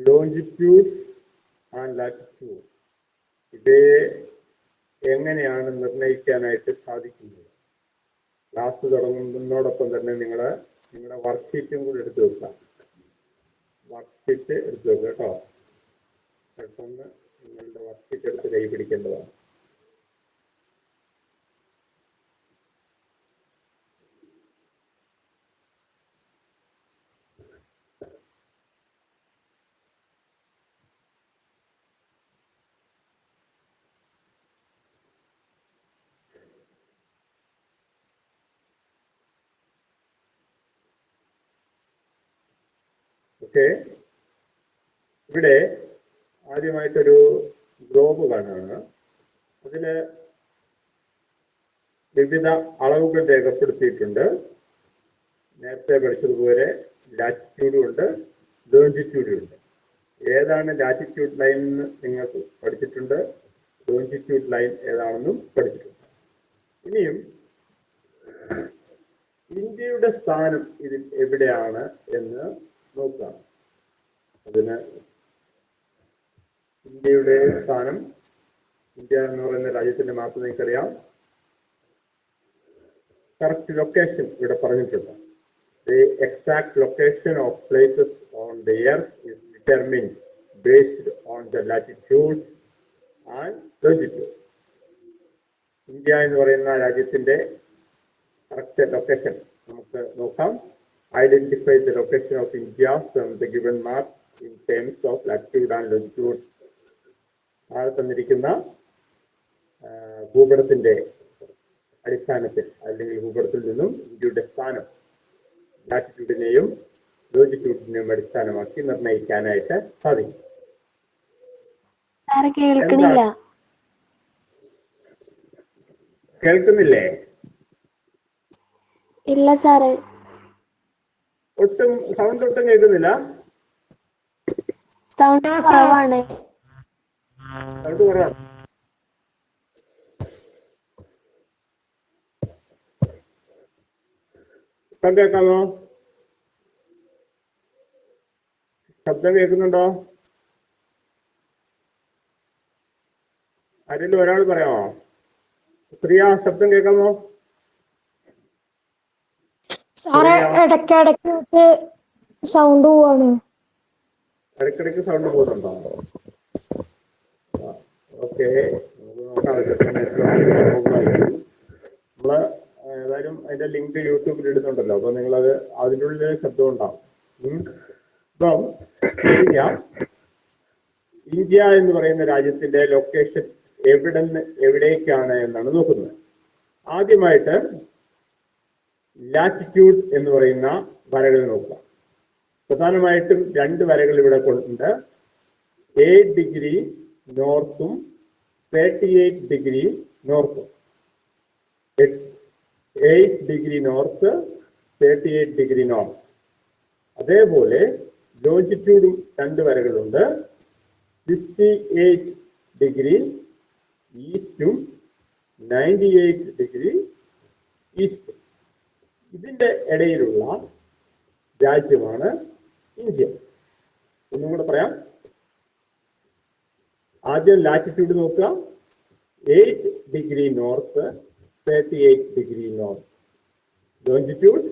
Longitudes and latitude ഇത് എങ്ങനെയാണ് നിർണ്ണയിക്കാനായിട്ട് സാധിക്കുന്നത്? ക്ലാസ് തുടങ്ങുന്നതോടൊപ്പം തന്നെ നിങ്ങളുടെ വർക്ക്ഷീറ്റും കൂടി എടുത്തു വെക്കാം. വർക്ക്ഷീറ്റ് എടുത്തു വെക്കുക കേട്ടോ. പെട്ടെന്ന് നിങ്ങളുടെ വർക്ക്ഷീറ്റ് എടുത്ത് കൈ പിടിക്കേണ്ടതാണ്. ഓക്കെ, ഇവിടെ ആദ്യമായിട്ടൊരു ഗ്ലോബ് കാണുകയാണ്. അതില് വിവിധ അളവുകൾ രേഖപ്പെടുത്തിയിട്ടുണ്ട്. നേരത്തെ പഠിച്ചതുപോലെ ലാറ്റിറ്റ്യൂഡും ഉണ്ട്, ലോഞ്ചിറ്റ്യൂഡും ഉണ്ട്. ഏതാണ് ലാറ്റിറ്റ്യൂഡ് ലൈൻ എന്ന് നിങ്ങൾക്ക് പഠിച്ചിട്ടുണ്ട്, ലോഞ്ചിറ്റ്യൂഡ് ലൈൻ ഏതാണെന്നും പഠിച്ചിട്ടുണ്ട്. ഇനിയും ഇന്ത്യയുടെ സ്ഥാനം ഇതിൽ എവിടെയാണ് എന്ന് നോക്കാം. അതിന് ഇന്ത്യയുടെ സ്ഥാനം, ഇന്ത്യ എന്ന് പറയുന്ന രാജ്യത്തിന്റെ മാപ്പ് നിങ്ങൾക്കറിയാം. കറക്റ്റ് ലൊക്കേഷൻ ഇവിടെ പറഞ്ഞിട്ടുണ്ട്. The exact location of places on the earth is determined based on the latitude and longitude. India എന്ന് പറയുന്ന രാജ്യത്തിന്റെ കറക്റ്റ് ലൊക്കേഷൻ നമുക്ക് നോക്കാം. Identify the location of India from the given map in terms of latitude and longitudes. താഴെ തന്നിരിക്കുന്ന ഭൂപടത്തിന്റെ അടിസ്ഥാനത്തിൽ അല്ലെങ്കിൽ ഭൂപടത്തിൽ നിന്നും ഇന്ത്യയുടെ സ്ഥാനം ലാറ്റിറ്റ്യൂഡിനെയും ലോഞ്ചിറ്റ്യൂഡിനെയും അടിസ്ഥാനമാക്കി നിർണ്ണയിക്കാനായിട്ട് സാധിക്കും. കേൾക്കുന്നില്ലേ? ഇല്ല സാറേ, സൗണ്ട് ഒട്ടും കേൾക്കുന്നില്ല. സൗണ്ട് കുറവാണ്. സൗണ്ട് കുറവാണ്. ഇപ്പം കേൾക്കാമോ? ശബ്ദം കേൾക്കുന്നുണ്ടോ? ആരെങ്കിലും ഒരാൾ പറയാമോ? പ്രിയ, ശബ്ദം കേൾക്കാമോ? സാറേ, ഇടയ്ക്കിടയ്ക്ക് സൗണ്ട് പോവാണ്. ഇടയ്ക്കിടയ്ക്ക് സൗണ്ട് പോകുന്നുണ്ടോ? ഓക്കെ, നമ്മള് ഏതായാലും അതിന്റെ ലിങ്ക് യൂട്യൂബിൽ ഇടുന്നുണ്ടല്ലോ, അപ്പൊ നിങ്ങളത് അതിനുള്ളിൽ ശബ്ദം ഉണ്ടാവും. ഇപ്പം ഇന്ത്യ എന്ന് പറയുന്ന രാജ്യത്തിന്റെ ലൊക്കേഷൻ എവിടെന്ന് എവിടേക്കാണ് എന്നാണ് നോക്കുന്നത്. ആദ്യമായിട്ട് ലാറ്റിറ്റ്യൂഡ് എന്ന് പറയുന്ന വരകൾ നോക്കുക. പ്രധാനമായിട്ടും രണ്ട് വരകൾ ഇവിടെ ഉണ്ട്. 8 ഡിഗ്രി നോർത്തും 38 ഡിഗ്രി നോർത്തും. 8 ഡിഗ്രി നോർത്ത്, 38 ഡിഗ്രി നോർത്ത്. അതേപോലെ ലോഞ്ചിറ്റ്യൂഡും രണ്ട് വരകളുണ്ട്. 68 ഡിഗ്രി ഈസ്റ്റും 98 ഡിഗ്രി ഈസ്റ്റും. ഇതിന്റെ ഇടയിലുള്ള രാജ്യമാണ് ഇന്ത്യ. ഒന്നും കൂടെ പറയാം. ആദ്യം ലാറ്റിറ്റ്യൂഡ് നോക്കുക. 8 degree north, 38 degree north. Longitude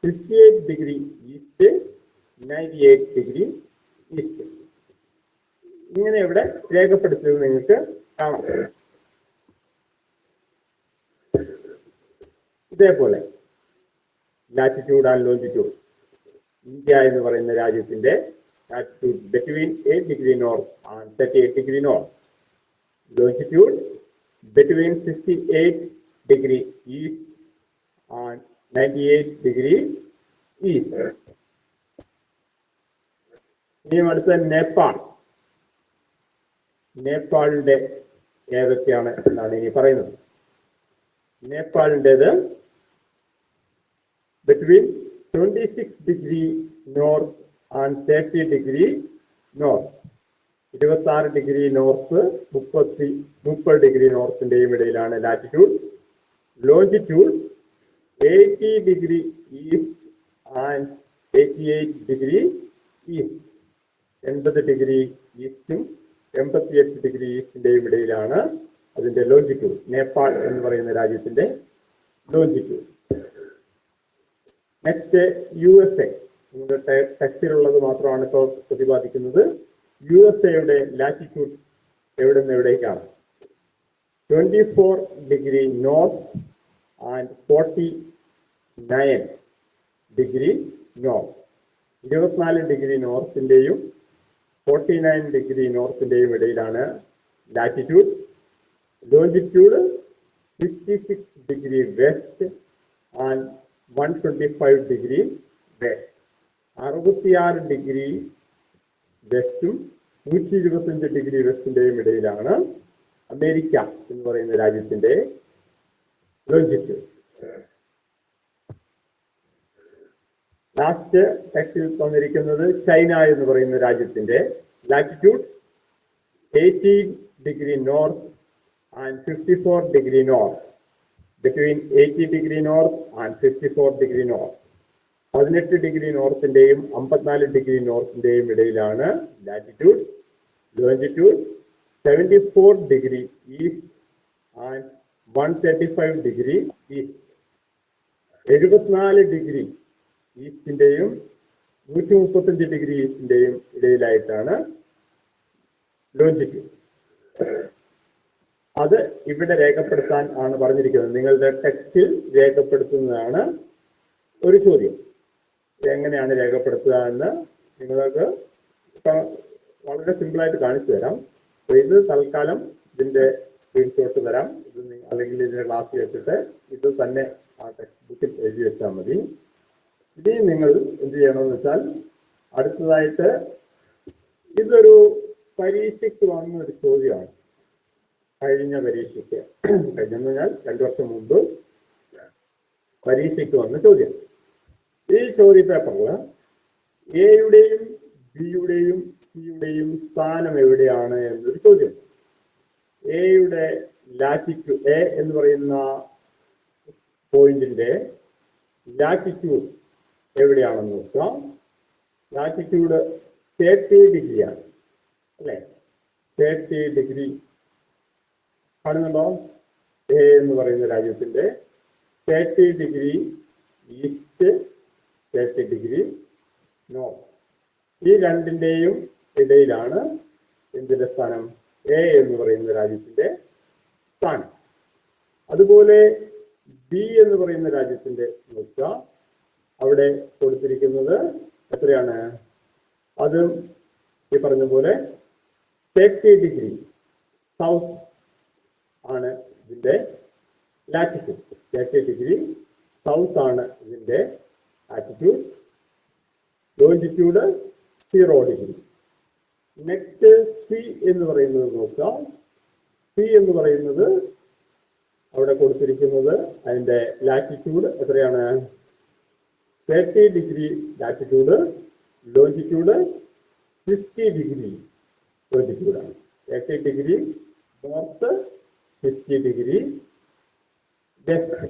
68 degree east, 98 degree east. ഇങ്ങനെ ഇവിടെ രേഖപ്പെടുത്തിയത് നിങ്ങൾക്ക് കാണാം. ഇതേപോലെ ലാറ്റിറ്റ്യൂഡ് ആൻഡ് ലോഞ്ചിറ്റ്യൂഡ്സ്. ഇന്ത്യ എന്ന് പറയുന്ന രാജ്യത്തിന്റെ latitude between 8 degree north and 38 degree north. Longitude between 68 degree east and 98 degree east. ഇനിയും അടുത്ത നേപ്പാൾ. നേപ്പാളിന്റെ ഏതൊക്കെയാണ് എന്നാണ് ഇനി പറയുന്നത്. നേപ്പാളിൻ്റെത് between 26 degree north and 30 degree north. 26 degree north 30 degree നോർത്തിന്റെയും ഇടയിലാണ് latitude. Longitude 80 degree east and 88 degree east. 80 degree ഈസ്റ്റും 88 ഡിഗ്രി ഈസ്റ്റിന്റെയും ഇടയിലാണ് അതിന്റെ ലോഞ്ചിറ്റ്യൂഡ്. നേപ്പാൾ എന്ന് പറയുന്ന രാജ്യത്തിന്റെ ലോഞ്ചിറ്റ്യൂഡ്. Next USA. നിങ്ങളുടെ ടെക്സ്റ്റിലുള്ളത് മാത്രമാണ് ഇപ്പോൾ പ്രതിപാദിക്കുന്നത്. USA ലാറ്റിറ്റ്യൂഡ് എവിടെ നിന്ന് എവിടേക്കാണ്? 24 degree north and 49 degree north. 24 degree നോർത്തിന്റെയും 49 ഡിഗ്രി നോർത്തിന്റെയും ഇടയിലാണ് latitude. Longitude 66 degree west and 125 degree west. 66 degree വെസ്റ്റും 125 ഡിഗ്രി വെസ്റ്റിന്റെയും ഇടയിലാണ് അമേരിക്ക എന്ന് പറയുന്ന രാജ്യത്തിന്റെ ലോഞ്ചിറ്റ്യൂഡ്. ലാസ്റ്റ് ടെക്സ്റ്റിൽ തന്നിരിക്കുന്നത് ചൈന എന്ന് പറയുന്ന രാജ്യത്തിന്റെ latitude 18 degree north and 54 degree north. Between 80 degree north and 54 degree north. 18 degree നോർത്തിന്റെയും 54 ഡിഗ്രി നോർത്തിന്റെയും ഇടയിലാണ് latitude. Longitude 74 degree east and 135 degree east. 74 degree ഈസ്റ്റിന്റെയും 135 ഡിഗ്രി ഈസ്റ്റിന്റെയും ഇടയിലായിട്ടാണ് ലോഞ്ചിറ്റ്യൂഡ്. അത് ഇവിടെ രേഖപ്പെടുത്താൻ ആണ് പറഞ്ഞിരിക്കുന്നത്. നിങ്ങളുടെ ടെക്സ്റ്റിൽ രേഖപ്പെടുത്തുന്നതാണ് ഒരു ചോദ്യം. എങ്ങനെയാണ് രേഖപ്പെടുത്തുക എന്ന് നിങ്ങൾക്ക് വളരെ സിമ്പിളായിട്ട് കാണിച്ചു തരാം. അപ്പോൾ ഇത് തൽക്കാലം ഇതിന്റെ സ്ക്രീൻഷോട്ട് തരാം. ഇത് അല്ലെങ്കിൽ ഇതിന്റെ ക്ലാസ് വെച്ചിട്ട് ഇത് തന്നെ ആ ടെക്സ്റ്റ് ബുക്കിൽ എഴുതി വെച്ചാൽ മതി. ഇനി നിങ്ങൾ എന്ത് ചെയ്യണമെന്ന് വെച്ചാൽ അടുത്തതായിട്ട് ഇതൊരു പരീക്ഷയ്ക്ക് വന്ന ഒരു ചോദ്യമാണ്. കഴിഞ്ഞ പരീക്ഷയ്ക്ക്, കഴിഞ്ഞെന്ന് പറഞ്ഞാൽ 2 വർഷം മുമ്പ് പരീക്ഷയ്ക്ക് വന്ന ചോദ്യം. ഈ ചോദ്യ പേപ്പറിൽ എയുടെയും ബിയുടെയും സിയുടെയും സ്ഥാനം എവിടെയാണ് എന്നൊരു ചോദ്യം. എയുടെ ലാറ്റിറ്റ്യൂഡ്, എ എന്ന് പറയുന്ന പോയിന്റിന്റെ ലാറ്റിറ്റ്യൂഡ് എവിടെയാണെന്ന് നോക്കാം. ലാറ്റിറ്റ്യൂഡ് 30 ഡിഗ്രിയാണ് അല്ലെ? 30 ഡിഗ്രി കാണുന്നുണ്ടോ? എ എന്ന് പറയുന്ന രാജ്യത്തിന്റെ 30 ഡിഗ്രി ഈസ്റ്റ്, 30 ഡിഗ്രി നോർത്ത്. ഈ രണ്ടിന്റെയും ഇടയിലാണ് എന്തിന്റെ സ്ഥാനം? എ എന്ന് പറയുന്ന രാജ്യത്തിന്റെ സ്ഥാനം. അതുപോലെ ബി എന്ന് പറയുന്ന രാജ്യത്തിന്റെ നോക്കുക, അവിടെ കൊടുത്തിരിക്കുന്നത് എത്രയാണ്? അതും ഈ പറഞ്ഞ പോലെ 30 ഡിഗ്രി സൗത്ത് ആണ് ഇതിന്റെ ലാറ്റിറ്റ്യൂഡ്. 30 ഡിഗ്രി സൗത്ത് ആണ് ഇതിന്റെ latitude. Longitude 0 degree. Next C എന്ന് പറയുന്നത് നോക്കുക. സി എന്ന് പറയുന്നത് അവിടെ കൊടുത്തിരിക്കുന്നത് അതിന്റെ ലാറ്റിറ്റ്യൂഡ് എത്രയാണ്? 30 ഡിഗ്രി ലാറ്റിറ്റ്യൂഡ്. ലോഞ്ചിറ്റ്യൂഡ് 60 ഡിഗ്രി ലോഞ്ചിറ്റ്യൂഡാണ്. 30 ഡിഗ്രി നോർത്ത്, 60 ഡിഗ്രി വെസ്റ്റ്.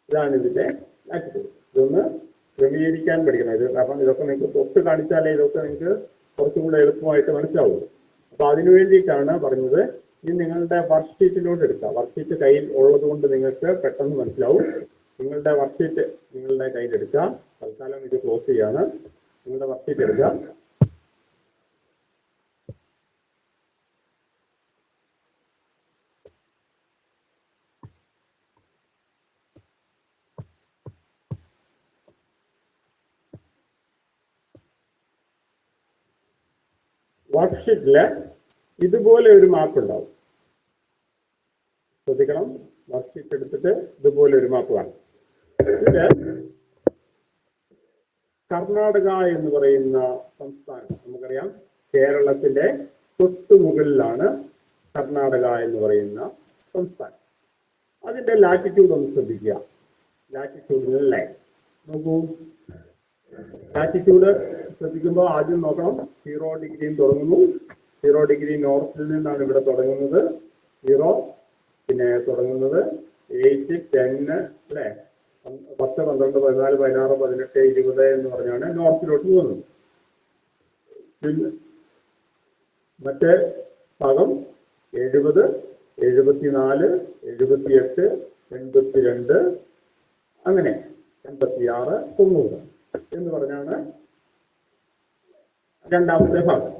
ഇതാണ് ഇതിന്റെ ലാറ്റിറ്റ്യൂഡ്. ഇതൊന്ന് ക്രമീകരിക്കാൻ പഠിക്കണം. ഇത് കാരണം ഇതൊക്കെ നിങ്ങൾക്ക് തൊട്ട് കാണിച്ചാലേ ഇതൊക്കെ നിങ്ങൾക്ക് കുറച്ചുകൂടെ എളുപ്പമായിട്ട് മനസ്സിലാവുള്ളൂ. അപ്പൊ അതിനു വേണ്ടിയിട്ടാണ് പറഞ്ഞത്. ഇനി നിങ്ങളുടെ വർക്ക്ഷീറ്റിലോട്ട് എടുക്കുക. വർക്ക്ഷീറ്റ് കയ്യിൽ ഉള്ളത് കൊണ്ട് നിങ്ങൾക്ക് പെട്ടെന്ന് മനസ്സിലാവും. നിങ്ങളുടെ വർക്ക്ഷീറ്റ് നിങ്ങളുടെ കയ്യിലെടുക്കുക. തൽക്കാലം ഇത് ക്ലോസ് ചെയ്യാണ്. നിങ്ങളുടെ വർക്ക്ഷീറ്റ് എടുക്കുക. വർക്ക്ഷീറ്റില് ഇതുപോലെ ഒരു മാപ്പ് ഉണ്ടാവും. ശ്രദ്ധിക്കണം. വർക്ക്ഷീറ്റ് എടുത്തിട്ട് ഇതുപോലെ ഒരു മാപ്പ് കാണും. ഇതില് കർണാടക എന്ന് പറയുന്ന സംസ്ഥാനം നമുക്കറിയാം. കേരളത്തിന്റെ തൊട്ടുമുകളിലാണ് കർണാടക എന്ന് പറയുന്ന സംസ്ഥാനം. അതിന്റെ ലാറ്റിറ്റ്യൂഡ് ഒന്ന് ശ്രദ്ധിക്കുക. ലാറ്റിറ്റ്യൂഡിൽ ലൈൻ നോക്കൂ. ലാറ്റിറ്റ്യൂഡ് ശ്രദ്ധിക്കുമ്പോൾ ആദ്യം നോക്കണം 0 ഡിഗ്രിയിൽ തുടങ്ങുന്നു. 0 ഡിഗ്രി നോർത്തിൽ നിന്നാണ് ഇവിടെ തുടങ്ങുന്നത്. 0 പിന്നെ തുടങ്ങുന്നത് 8, 10 അല്ലെ, 10, 12, 14, 16, 18, 20 എന്ന് പറഞ്ഞാണ് നോർത്തിലോട്ട് പോകുന്നത്. പിന്നെ മറ്റേ ഭാഗം 70, 74, 78, 82, അങ്ങനെ 86, 90 എന്ന് പറഞ്ഞാണ് രണ്ടാമത്തെ ഭാഗം.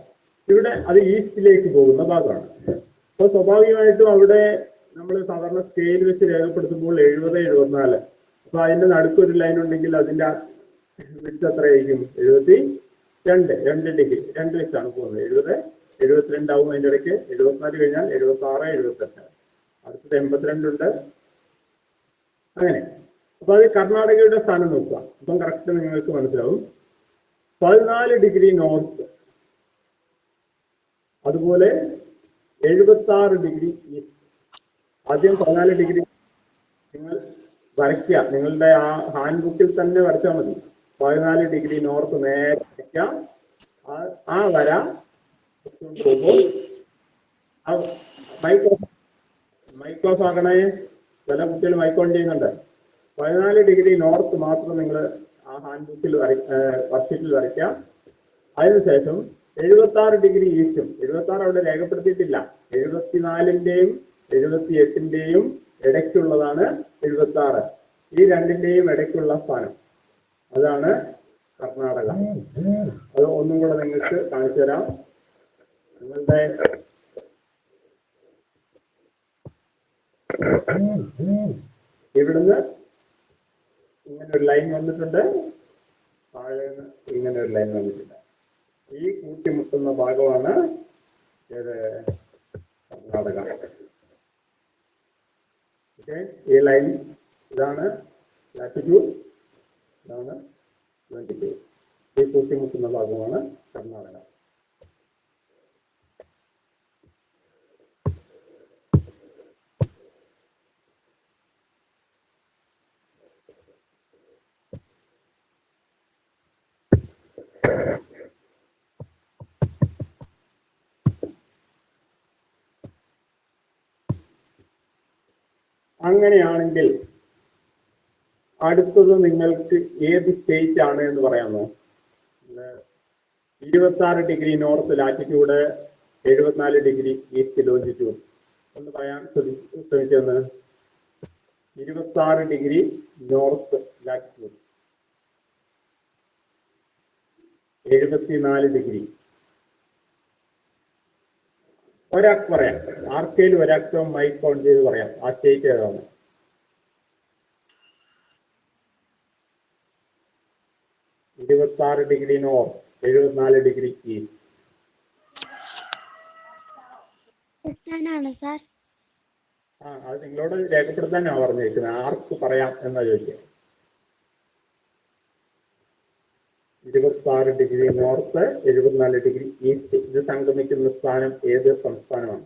ഇവിടെ അത് ഈസ്റ്റിലേക്ക് പോകുന്ന ഭാഗമാണ്. അപ്പോൾ സ്വാഭാവികമായിട്ടും അവിടെ നമ്മൾ സാധാരണ സ്കെയിൽ വെച്ച് രേഖപ്പെടുത്തുമ്പോൾ 70, 74. അപ്പൊ അതിന്റെ നടുക്കൊരു ലൈൻ ഉണ്ടെങ്കിൽ അതിന്റെ വിഡ്ത് എത്രയായിരിക്കും? 72 ഡിഗ്രി, 2 വെച്ചാണ് പോകുന്നത്. 70, 72 ആവും അതിന്റെ ഇടയ്ക്ക്. 74 കഴിഞ്ഞാൽ 76, 78. അടുത്തത് 82 ഉണ്ട്. അങ്ങനെ. അപ്പൊ അത് കർണാടകയുടെ സ്ഥാനം നോക്കുക. അപ്പം കറക്റ്റ് നിങ്ങൾക്ക് മനസ്സിലാവും. 14 ഡിഗ്രി നോർത്ത്, അതുപോലെ 76 ഡിഗ്രി ഈസ്റ്റ്. ആദ്യം 14 ഡിഗ്രി നിങ്ങൾ വരയ്ക്കുക. നിങ്ങളുടെ ആ ഹാൻഡ് ബുക്കിൽ തന്നെ വരച്ചാൽ മതി. 14 ഡിഗ്രി നോർത്ത് നേരെ വരയ്ക്കുക. ആ വര പോകുമ്പോൾ മൈക്ക് ഓഫ് ആക്കണേ. ചില കുട്ടികൾ മൈക്ക് ഓൺ ചെയ്യുന്നുണ്ട്. 14 ഡിഗ്രി നോർത്ത് മാത്രം നിങ്ങൾ ആ ഹാൻഡ് ബുക്കിൽ വർക്ക്ഷീറ്റിൽ വരയ്ക്കുക. അതിനുശേഷം 76 ഡിഗ്രി ഈസ്റ്റും, 76 അവിടെ രേഖപ്പെടുത്തിയിട്ടില്ല, 74ന്റെയും 78ന്റെയും ഇടയ്ക്കുള്ളതാണ് 76. ഈ രണ്ടിന്റെയും ഇടയ്ക്കുള്ള സ്ഥാനം അതാണ് കർണാടക. അത് ഒന്നും കൂടെ നിങ്ങൾക്ക് കാണിച്ചു തരാം. നിങ്ങളുടെ ഇവിടുന്ന് ഇങ്ങനെ ഒരു ലൈൻ വന്നിട്ടുണ്ട്, താഴെ ഇങ്ങനെ ഒരു ലൈൻ വന്നിട്ടുണ്ട്. ഈ കൂട്ടിമുട്ടുന്ന ഭാഗമാണ് ഏത്? കർണാടക. ഓക്കെ, ഈ ലൈൻ ഇതാണ് ലാറ്റിറ്റ്യൂഡ്, ഇതാണ് ലോഞ്ചിറ്റ്യൂഡ്. ഈ കൂട്ടിമുട്ടുന്ന ഭാഗമാണ് കർണാടക. അങ്ങനെയാണെങ്കിൽ അടുത്തത് നിങ്ങൾക്ക് ഏത് സ്റ്റേറ്റ് ആണ് എന്ന് പറയാമോ? 26 degree north latitude, 74 degree east longitude. ഒന്ന് പറയാൻ ശ്രമിച്ചെന്ന്. 26 ഡിഗ്രി നോർത്ത് ലാറ്റിറ്റ്യൂഡ്, 74 ഡിഗ്രി. ഒരാൾക്ക് പറയാം, ആർക്കേലും ഒരാൾക്ക് മൈക്ക് ഓൺ ചെയ്ത് പറയാം ആ സ്റ്റേറ്റ് ഏതാണ്. ഇരുപത്തി ഡിഗ്രി നോർത്ത്, 74 ഡിഗ്രി ഈസ്റ്റ്. അത് നിങ്ങളോട് രേഖപ്പെടുത്താനാണ് പറഞ്ഞിരിക്കുന്നത്. ആർക്ക് പറയാം എന്നാ ചോദിക്കുക. 26 ഡിഗ്രി നോർത്ത്, 74 ഡിഗ്രി ഈസ്റ്റ്. ഇത് സംഗമിക്കുന്ന സ്ഥാനം ഏത് സംസ്ഥാനമാണ്?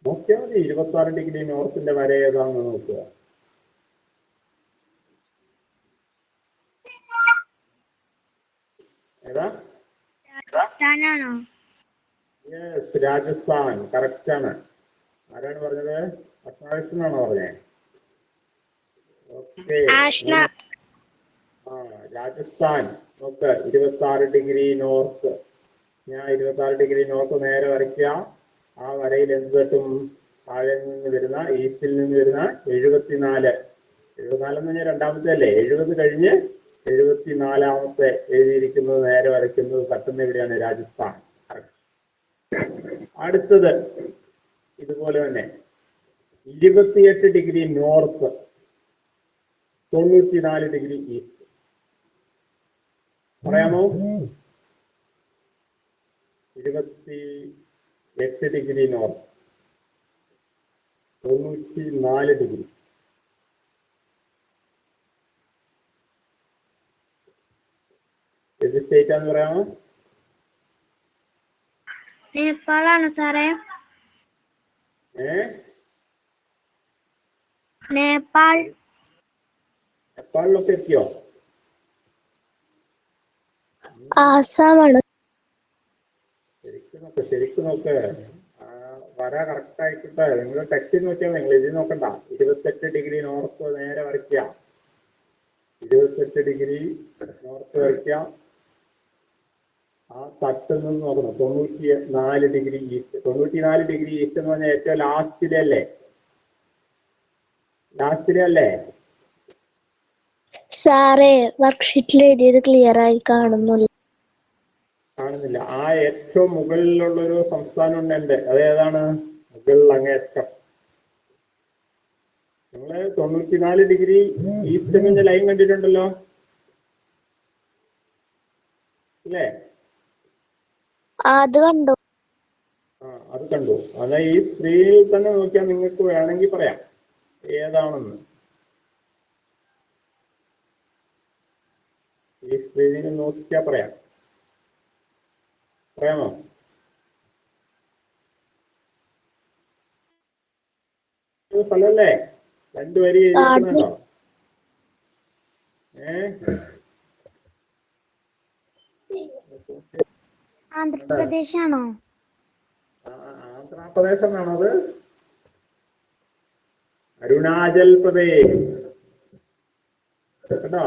നോക്കിയാൽ മതി. 26 ഡിഗ്രി നോർത്തിന്റെ വര ഏതാണെന്ന് നോക്കുക. ഏതാ? യെസ്, രാജസ്ഥാൻ. കറക്റ്റ് ആണ്. ആരാണ് പറഞ്ഞത്? അഷ്നാണോ പറഞ്ഞേ? ഓക്കെ, രാജസ്ഥാൻ. നോക്ക്, 26 ഡിഗ്രി നോർത്ത്. ഞാൻ 26 ഡിഗ്രി നോർത്ത് നേരെ വരയ്ക്കുക. ആ വരയിൽ എന്ത് തട്ടും? താഴെ നിന്ന് വരുന്ന, ഈസ്റ്റിൽ നിന്ന് വരുന്ന 74. 74 എന്ന് പറഞ്ഞാൽ രണ്ടാമത്തെ അല്ലേ? 70 കഴിഞ്ഞ് 74ാമത്തെ എഴുതിയിരിക്കുന്നത് നേരെ വരയ്ക്കുന്നത് തട്ടുന്ന എവിടെയാണ്? രാജസ്ഥാൻ. അടുത്തത് ഇതുപോലെ തന്നെ 28 ഡിഗ്രി നോർത്ത്, 94 ഡിഗ്രി ഈസ്റ്റ്. പറയാമോ? 28 ഡിഗ്രി നോർത്ത്, 94 ഡിഗ്രി. ഏത് സ്റ്റേറ്റ് ആണെന്ന് പറയാമോ? നേപ്പാളാണ് സാറേ. നേപ്പാളിലൊക്കെ എത്തിയോ? ആസാമാണ്. ശരിക്കും നോക്ക്. വര കറക്റ്റ് ആയിക്കോട്ടെ. നിങ്ങൾ ടെക്സ്റ്റിൽ നോക്കിയാൽ നിങ്ങൾ ഇതിൽ നോക്കണ്ട. 28 ഡിഗ്രി നോർത്ത് നേരെ വരയ്ക്കുക. ഡിഗ്രി നോർത്ത് വരയ്ക്കാം. ആ തട്ടിൽ നിന്ന് നോക്കണം 94 ഡിഗ്രി ഈസ്റ്റ്. 94 ഡിഗ്രി ഈസ്റ്റ് എന്ന് പറഞ്ഞാൽ ഏറ്റവും ലാസ്റ്റിലെ അല്ലേ? സാറേ വർക്ക്ഷീറ്റിൽ എഴുതിയത് ക്ലിയർ ആയി കാണുന്നില്ല. ആ ഏറ്റവും മുകളിലുള്ളൊരു സംസ്ഥാനം ഉണ്ട്. അതേതാണ്? മുകളിൽ അങ്ങേറ്റം. നിങ്ങള് 94 ഡിഗ്രി ഈസ്റ്റ് എന്ന ലൈൻ കണ്ടിട്ടുണ്ടല്ലോ അല്ലേ? അത് കണ്ടു. അത് കണ്ടു. അതാ ഈ സ്ക്രീനിൽ തന്നെ നോക്കിയാൽ നിങ്ങൾക്ക് വേണമെങ്കിൽ പറയാം ഏതാണെന്ന്. ഈ സ്ക്രീനിൽ നോക്കിയാൽ പറയാമോ? സ്ഥലല്ലേ? 2 വരി എഴുതിയിട്ടുണ്ടോ? ആന്ധ്രാപ്രദേശാണോ? ആന്ധ്രാപ്രദേശാണത്. അരുണാചൽ പ്രദേശ് കേട്ടോ.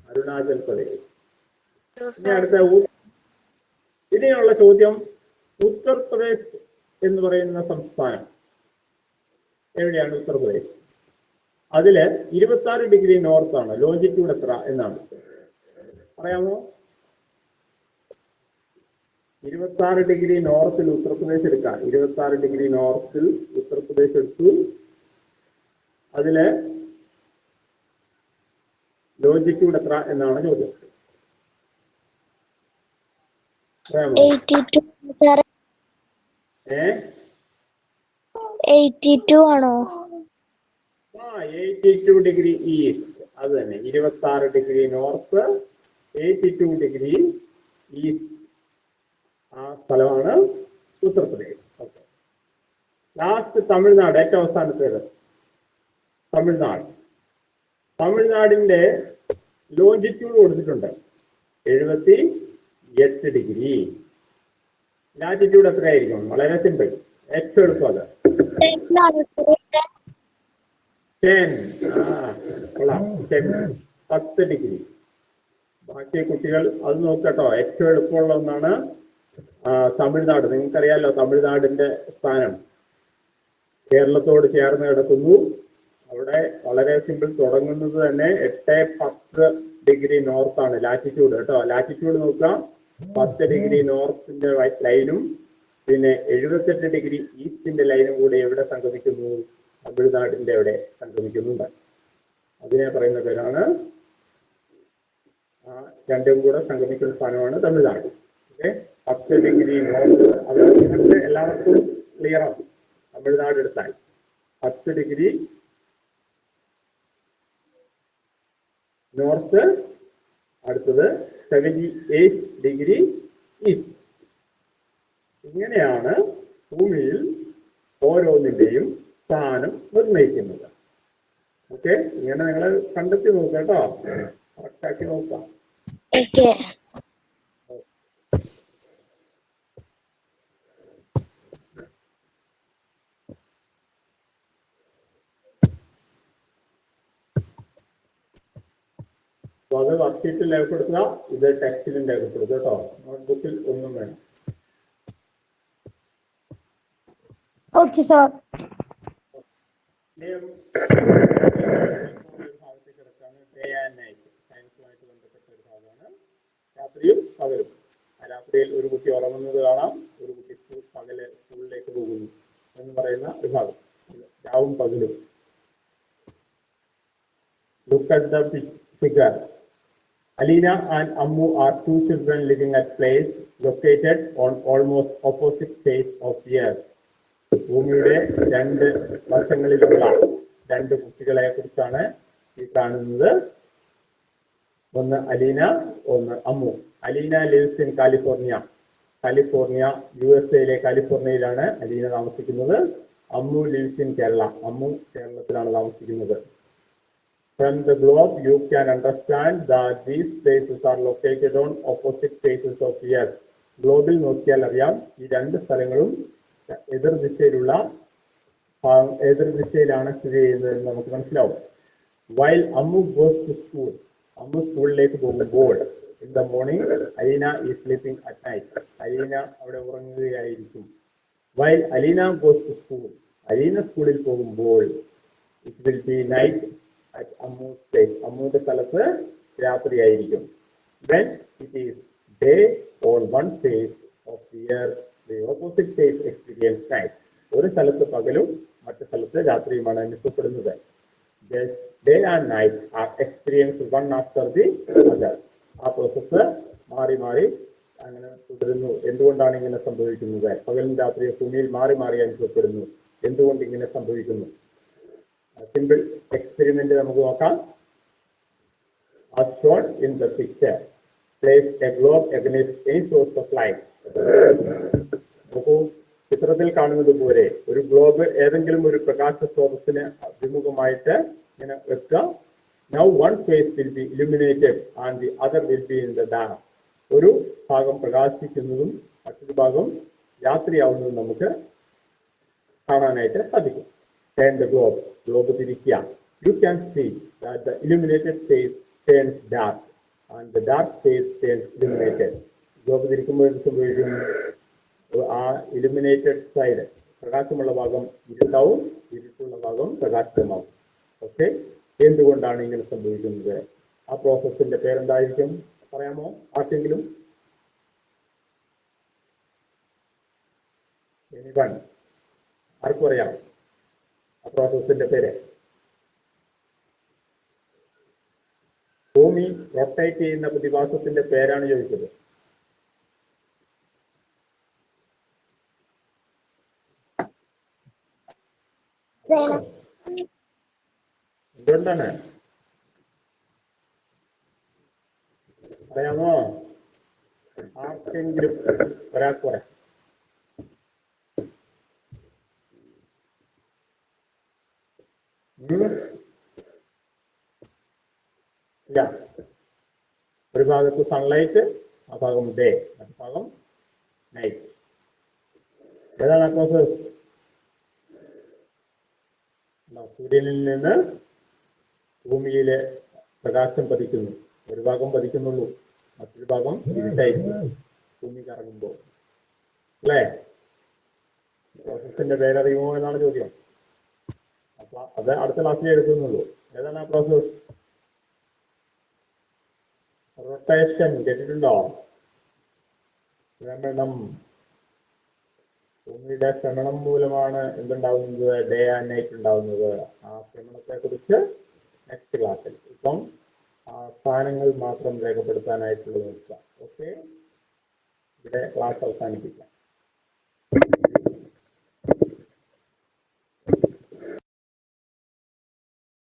അരുണാചൽ പ്രദേശ്. ഇനിയുള്ള ചോദ്യം, ഉത്തർപ്രദേശ് എന്ന് പറയുന്ന സംസ്ഥാനം എവിടെയാണ്? ഉത്തർപ്രദേശ്. അതില് 26 ഡിഗ്രി നോർത്താണ്. ലോഞ്ചിറ്റ്യൂഡ് എത്ര എന്നാണ് പറയാമോ? 26 ഡിഗ്രി നോർത്തിൽ ഉത്തർപ്രദേശ് എടുക്കാം. 26 ഡിഗ്രി നോർത്തിൽ ഉത്തർപ്രദേശ് എടുത്തു. അതില് ലോഞ്ചിറ്റ്യൂഡ് എത്ര എന്നാണ് ചോദ്യം. 82 ആണോ? 82 ഡിഗ്രി ഈസ്റ്റ്. അത് തന്നെ. 26 ഡിഗ്രി നോർത്ത്, 82 ഡിഗ്രി ഈസ്റ്റ്. ആ സ്ഥലമാണ് ഉത്തർപ്രദേശ്. ഓക്കെ. ലാസ്റ്റ് തമിഴ്നാട്, ഏറ്റവും അവസാനത്തേത് തമിഴ്നാടിന്റെ ലോഞ്ചിറ്റ്യൂഡ് കൊടുത്തിട്ടുണ്ട് 78 ഡിഗ്രി. ലാറ്റിറ്റ്യൂഡ് എത്രയായിരിക്കും? വളരെ സിമ്പിൾ, ഏറ്റവും എളുപ്പം അത് 10 ഡിഗ്രി. ബാക്കി കുട്ടികൾ അത് നോക്കട്ടോ. ഏറ്റവും എളുപ്പമുള്ള ഒന്നാണ് തമിഴ്നാട്. നിങ്ങൾക്കറിയാലോ തമിഴ്നാടിന്റെ സ്ഥാനം കേരളത്തോട് ചേർന്ന് കിടക്കുന്നു. അവിടെ വളരെ സിമ്പിൾ. തുടങ്ങുന്നത് തന്നെ 8-10 ഡിഗ്രി നോർത്താണ് ലാറ്റിറ്റ്യൂഡ് കേട്ടോ. ലാറ്റിറ്റ്യൂഡ് നോക്കാം. 10 ഡിഗ്രി നോർത്തിന്റെ ലൈനും പിന്നെ 78 ഡിഗ്രി ഈസ്റ്റിന്റെ ലൈനും കൂടി എവിടെ സംഗമിക്കുന്നു? തമിഴ്നാടിന്റെ അവിടെ സംഗമിക്കുന്നുണ്ട്. അതിനെ പറയുന്ന പേരാണ്, രണ്ടും കൂടെ സംഗമിക്കുന്ന സ്ഥാനമാണ് തമിഴ്നാട്. ഓക്കെ. 10 degree north. അത് നിങ്ങൾക്ക് എല്ലാവർക്കും ക്ലിയർ ആവും. തമിഴ്നാട് എടുത്താൽ 10 ഡിഗ്രി നോർത്ത്, അടുത്തത് 78 ഡിഗ്രി ഈസ്റ്റ്. ഇങ്ങനെയാണ് ഭൂമിയിൽ ഓരോന്നിന്റെയും സ്ഥാനം നിർണ്ണയിക്കുന്നത്. ഓക്കെ. ഇങ്ങനെ നിങ്ങൾ കണ്ടെത്തി നോക്കുക കേട്ടോ. കറക്റ്റാക്കി നോക്കാം. അത് വർക്ക്ഷീറ്റിൽ രേഖപ്പെടുത്തുക, ഇത് ടെക്സ്റ്റിലും രേഖപ്പെടുത്തുക കേട്ടോ. നോട്ട്ബുക്കിൽ ഒന്നും വേണം. Okay sir. ഭാഗത്തേക്ക് കിടക്കാണ് ഡേ ആൻഡ് നൈറ്റ്. സയൻസുമായിട്ട് ബന്ധപ്പെട്ട ഒരു ഭാഗമാണ്. രാത്രിയും പകലും. രാത്രിയിൽ ഒരു കുട്ടി ഉറങ്ങുന്നത് കാണാം, ഒരു കുട്ടി സ്കൂളിലേക്ക് പോകുന്നു എന്ന് പറയുന്ന വിഭാഗം. രാവും പകലും. Look at the figure. Alina and Ammu are 2 children living at place located on almost opposite face of the earth. ഭൂമിയുടെ 2 വശങ്ങളിലുള്ള 2 കുട്ടികളെ കുറിച്ചാണ് ഈ കാണുന്നത്. ഒന്ന് അലീന, ഒന്ന് Ammu. Aleena lives in California. USA കാലിഫോർണിയയിലാണ് അലീന താമസിക്കുന്നത്. Ammu lives in Kerala. അമ്മു കേരളത്തിലാണ് താമസിക്കുന്നത്. From the globe, you can understand that these places are located on opposite faces of the earth. ഗ്ലോബിൽ നോക്കിയാൽ അറിയാം ഈ 2 സ്ഥലങ്ങളും എതിർ ദിശയിലുള്ള ഏതൊരു ദിശയിലാണ് സ്ഥിതി ചെയ്യുന്നത് നമുക്ക് മനസ്സിലാവും. While Ammu goes to school, Ammu സ്കൂളിലേക്ക് പോകുമ്പോൾ in the morning, Alina is sleeping at night. Aleena അവിടെ ഉറങ്ങുകയായിരിക്കും. While Alina goes to school, Aleena സ്കൂളിൽ പോകുമ്പോൾ it will be night at Ammu's place. അമ്മുവിന്റെ സ്ഥലത്ത് രാത്രിയായിരിക്കും. When it is day on one phase of the year, the opposite phase experience night. ഒരു സ്ഥലത്ത് പകലും മറ്റു സ്ഥലത്ത് രാത്രിയുമാണ് അനുഭവപ്പെടുന്നത്. Day and night are experienced one after the other. ആ process മാറി മാറി അങ്ങനെ തുടരുന്നു. എന്തുകൊണ്ടാണ് ഇങ്ങനെ സംഭവിക്കുന്നത്? പകലും രാത്രിയും ഭൂമിയിൽ മാറി മാറി അനുഭവപ്പെടുന്നു. എന്തുകൊണ്ട് ഇങ്ങനെ സംഭവിക്കുന്നു? സിമ്പിൾ എക്സ്പെരിമെന്റ് നമുക്ക് നോക്കാം. As shown in the picture, place a globe against any source of light. നോക്കൂ, ചിത്രത്തിൽ കാണുന്നത് പോലെ ഒരു ഗ്ലോബ് ഏതെങ്കിലും ഒരു പ്രകാശ സ്രോതസ്സിന് അഭിമുഖമായിട്ട് ഇങ്ങനെ വെക്കുക. Now one face will be illuminated and the other will be in the dark. ഒരു ഭാഗം പ്രകാശിക്കുന്നതും മറ്റൊരു ഭാഗം രാത്രിയാവുന്നതും നമുക്ക് കാണാനായിട്ട് സാധിക്കും. Turn the globe. ഗ്ലോബ് തിരിക്കുക. You can see that the illuminated face turns dark and the dark face turns illuminated. Globe തിരിക്കുമ്പോൾ എന്ത് സംഭവിക്കും? ആ ഇലുമിനേറ്റഡ് സൈഡ് പ്രകാശമുള്ള ഭാഗം ഇരുട്ടാവും, ഇരുട്ടുള്ള ഭാഗം പ്രകാശിതമാവും. ഓക്കെ, എന്തുകൊണ്ടാണ് ഇങ്ങനെ സംഭവിക്കുന്നത്? ആ പ്രോസസ്സിന്റെ പേരെന്തായിരിക്കും പറയാമോ ആർക്കെങ്കിലും? ആർക്കും അറിയാം ആ പ്രോസസ്സിന്റെ പേര്? ഭൂമി റൊട്ടേറ്റ് ചെയ്യുന്ന പ്രതിഭാസത്തിന്റെ പേരാണ് ചോദിച്ചത്. എന്തുകൊണ്ടാണ് പറയാമോ ആർക്കെങ്കിലും? ഒരാൾക്ക് പറയാം. ഇല്ല, ഒരു ഭാഗത്ത് സൺലൈറ്റ്, ആ ഭാഗം ഡേ, മറ്റു ഭാഗം നൈറ്റ്. ഏതാണ് ആ പ്രോസസ്? സൂര്യനിൽ നിന്ന് ഭൂമിയിലെ പ്രകാശം പതിക്കുന്നു. ഒരു ഭാഗം പതിക്കുന്നുള്ളൂ, മറ്റൊരു ഭാഗം ഇരുട്ടായിരിക്കും ഭൂമി കറങ്ങുമ്പോൾ. അല്ലേ? പ്രോസസ്സിന്റെ പേരറിയുമോ എന്നാണ് ചോദ്യം. അപ്പൊ അത് അടുത്ത ക്ലാസ്സിൽ എടുക്കുന്നുള്ളൂ. ഏതാണ് ആ പ്രോസസ്? റൊട്ടേഷൻ. കേട്ടിട്ടുണ്ടോ? ഭ്രമണം. ഭൂമിയുടെ ഭ്രമണം മൂലമാണ് എന്തുണ്ടാവുന്നത്? ഡേ ആൻഡ് നൈറ്റ് ഉണ്ടാവുന്നത്. ആ ഭ്രമണത്തെ കുറിച്ച് നെക്സ്റ്റ് ക്ലാസ്സിൽ. ഇപ്പം സ്ഥാനങ്ങൾ മാത്രം രേഖപ്പെടുത്താനായിട്ടുള്ളത് നോക്കുക. ഓക്കെ, ഇവിടെ ക്ലാസ് അവസാനിപ്പിക്കാം.